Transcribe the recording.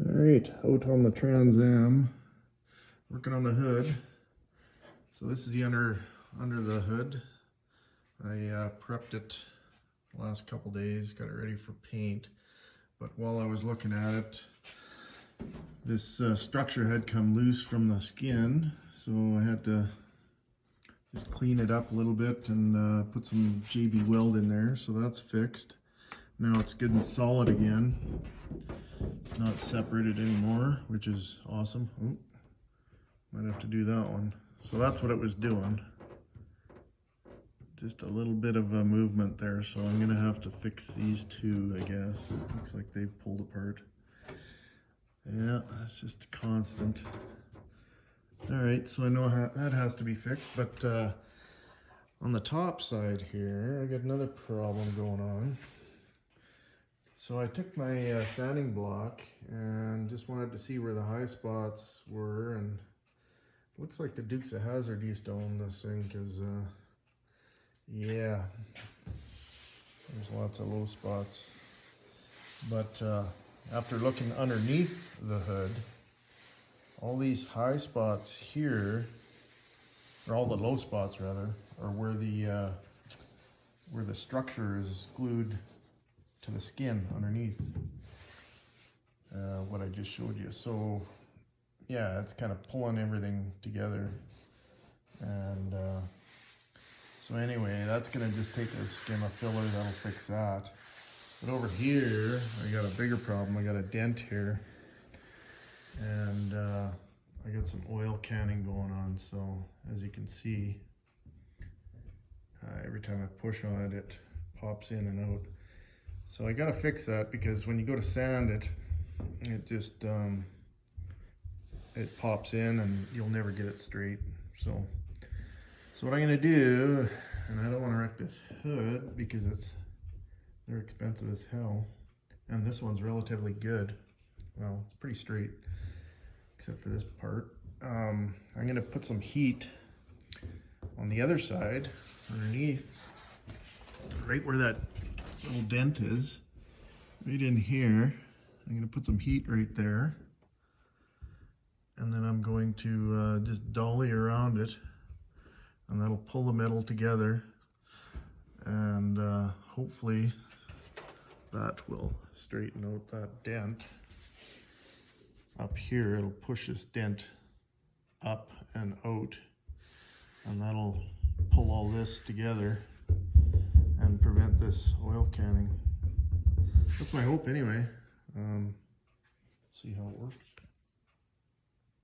All right, out on the Trans Am, working on the hood. So this is the under the hood. I prepped it the last couple days, got it ready for paint. But while I was looking at it, this structure had come loose from the skin, so I had to just clean it up a little bit and put some JB weld in there. So that's fixed. Now it's good and solid again. It's not separated anymore, which is awesome. Oh, might have to do that one. So that's what it was doing. Just a little bit of a movement there, so I'm gonna have to fix these two, I guess. It looks like they've pulled apart. Yeah, it's just a constant. All right, so I know that has to be fixed, but on the top side here, I got another problem going on. So I took my sanding block and just wanted to see where the high spots were, and it looks like the Dukes of Hazzard used to own this thing, because yeah, there's lots of low spots. But after looking underneath the hood, all these high spots here, or all the low spots rather, are where the structure is glued to the skin underneath, what I just showed you. So yeah, it's kind of pulling everything together, and so anyway, that's gonna just take a skim of filler, that'll fix that. But over here, I got a bigger problem. I got a dent here, and I got some oil canning going on. So as you can see, every time I push on it, it pops in and out. So I gotta fix that, because when you go to sand it, it just it pops in and you'll never get it straight. So what I'm gonna do, and I don't want to wreck this hood because they're expensive as hell, and this one's relatively good. Well, it's pretty straight except for this part. I'm gonna put some heat on the other side underneath, right where that little dent is, right in here. I'm gonna put some heat right there, and then I'm going to just dolly around it, and that'll pull the metal together, and hopefully that will straighten out that dent. Up here, it'll push this dent up and out, and that'll pull all this together and prevent this oil canning. That's my hope anyway. See how it works.